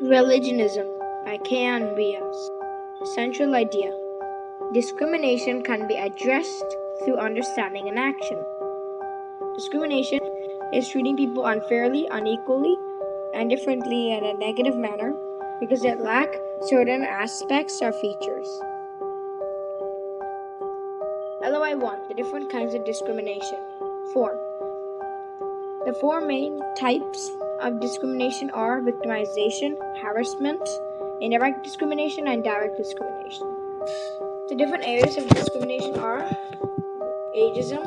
Religionism by Keyaan. Central idea: discrimination can be addressed through understanding and action. Discrimination is treating people unfairly, unequally, and differently in a negative manner because they lack certain aspects or features. LOI 1. The different kinds of discrimination. 4. The four main types of discrimination are victimization, harassment, indirect discrimination, and direct discrimination. The different areas of discrimination are ageism,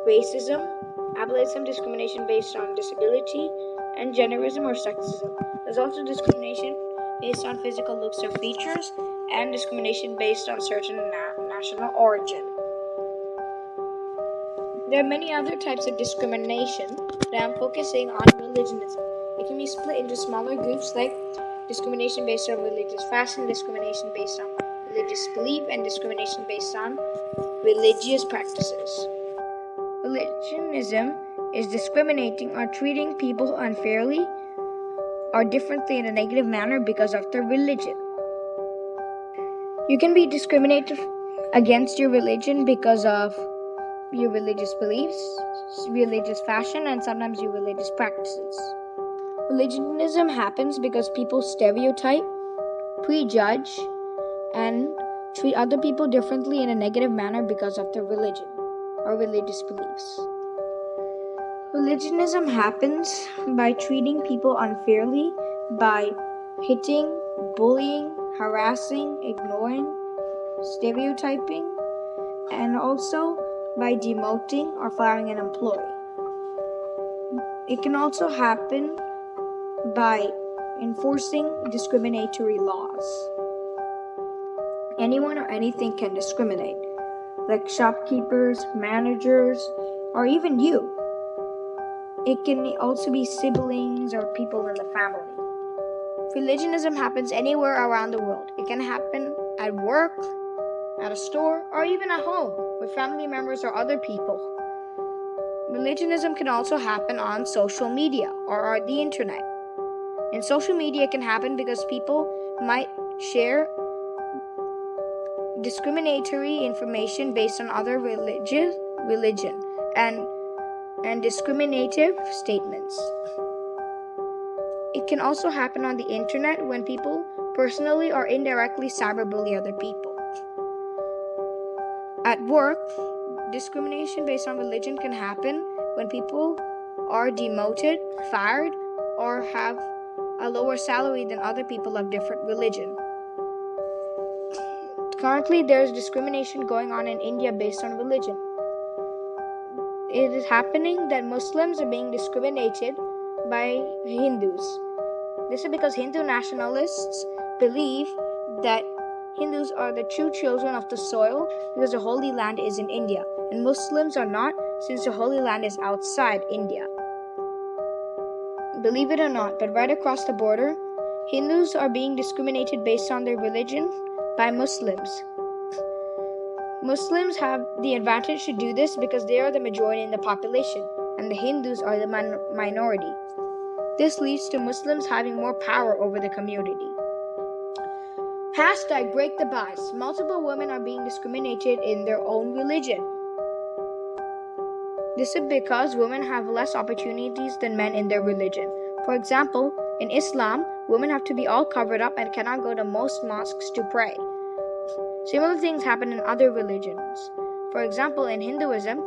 racism, ableism, discrimination based on disability, and genderism or sexism. There's also discrimination based on physical looks or features, and discrimination based on certain national origin. There are many other types of discrimination, but I'm focusing on religionism. It can be split into smaller groups like discrimination based on religious fashion, discrimination based on religious belief, and discrimination based on religious practices. Religionism is discriminating or treating people unfairly or differently in a negative manner because of their religion. You can be discriminated against your religion because of your religious beliefs, religious fashion, and sometimes your religious practices. Religionism happens because people stereotype, prejudge, and treat other people differently in a negative manner because of their religion or religious beliefs. Religionism happens by treating people unfairly, by hitting, bullying, harassing, ignoring, stereotyping, and also by demoting or firing an employee. It can also happen by enforcing discriminatory laws. Anyone or anything can discriminate, like shopkeepers, managers, or even you. It can also be siblings or people in the family. Religionism happens anywhere around the world. It can happen at work, at a store, or even at home with family members or other people. Religionism can also happen on social media or on the internet. In social media, it can happen because people might share discriminatory information based on other religion and discriminative statements. It can also happen on the internet when people personally or indirectly cyberbully other people. At work, discrimination based on religion can happen when people are demoted, fired, or have a lower salary than other people of different religion. Currently, there is discrimination going on in India based on religion. It is happening that Muslims are being discriminated by Hindus. This is because Hindu nationalists believe that Hindus are the true children of the soil because the Holy Land is in India, and Muslims are not since the Holy Land is outside India. Believe it or not, but right across the border, Hindus are being discriminated based on their religion by Muslims. Muslims have the advantage to do this because they are the majority in the population, and the Hindus are the minority. This leads to Muslims having more power over the community. #Break the bias. Multiple women are being discriminated in their own religion. This is because women have less opportunities than men in their religion. For example, in Islam, women have to be all covered up and cannot go to most mosques to pray. Similar things happen in other religions. For example, in Hinduism,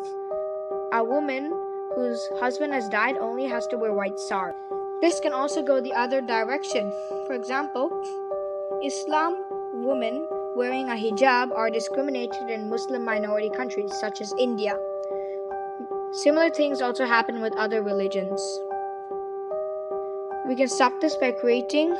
a woman whose husband has died only has to wear white sari. This can also go the other direction. For example, Islam women wearing a hijab are discriminated in Muslim minority countries such as India. Similar things also happen with other religions. We can stop this by creating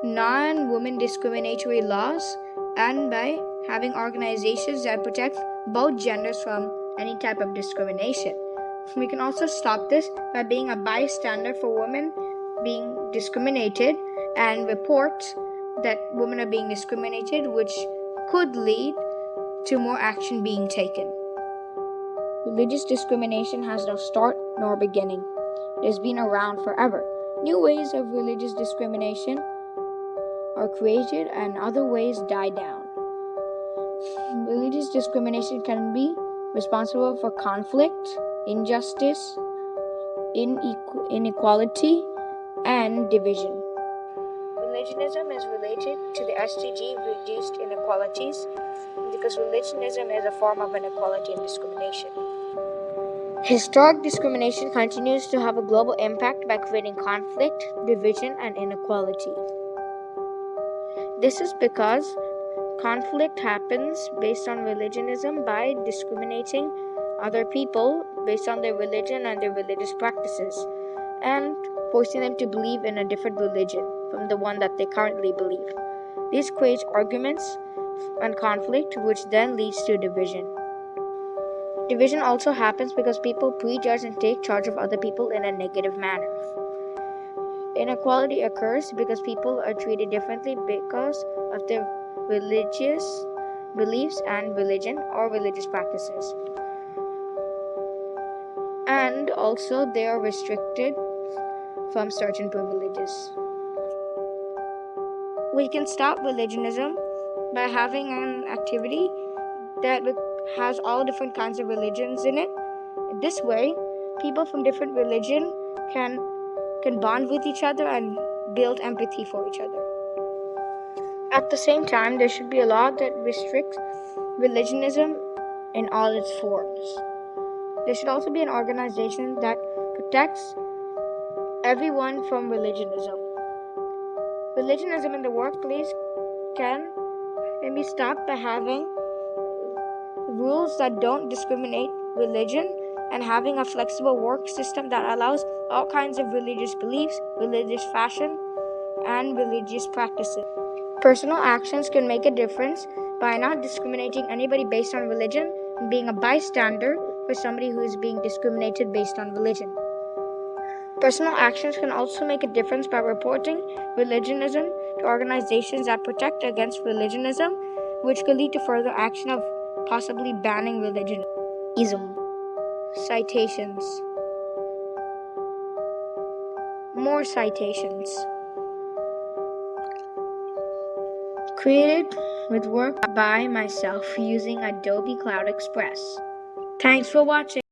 non-women discriminatory laws and by having organizations that protect both genders from any type of discrimination. We can also stop this by being a bystander for women being discriminated and report that women are being discriminated, which could lead to more action being taken. Religious discrimination has no start nor beginning. It has been around forever. New ways of religious discrimination are created and other ways die down. Religious discrimination can be responsible for conflict, injustice, inequality, and division. Religionism is related to the SDG reduced inequalities because religionism is a form of inequality and discrimination. Historic discrimination continues to have a global impact by creating conflict, division, and inequality. This is because conflict happens based on religionism by discriminating other people based on their religion and their religious practices, and forcing them to believe in a different religion from the one that they currently believe. This creates arguments and conflict, which then leads to division. Division also happens because people prejudge and take charge of other people in a negative manner. Inequality occurs because people are treated differently because of their religious beliefs and religion or religious practices. And also they are restricted from certain privileges. We can stop religionism by having an activity that has all different kinds of religions in it. This way, people from different religion can bond with each other and build empathy for each other. At the same time, there should be a law that restricts religionism in all its forms. There should also be an organization that protects everyone from religionism. Religionism in the workplace can be stopped by having rules that don't discriminate religion and having a flexible work system that allows all kinds of religious beliefs, religious fashion, and religious practices. Personal actions can make a difference by not discriminating anybody based on religion and being a bystander for somebody who is being discriminated based on religion. Personal actions can also make a difference by reporting religionism to organizations that protect against religionism, which could lead to further action of possibly banning religionism. Citations. More citations. Created with work by myself using Adobe Cloud Express. Thanks for watching.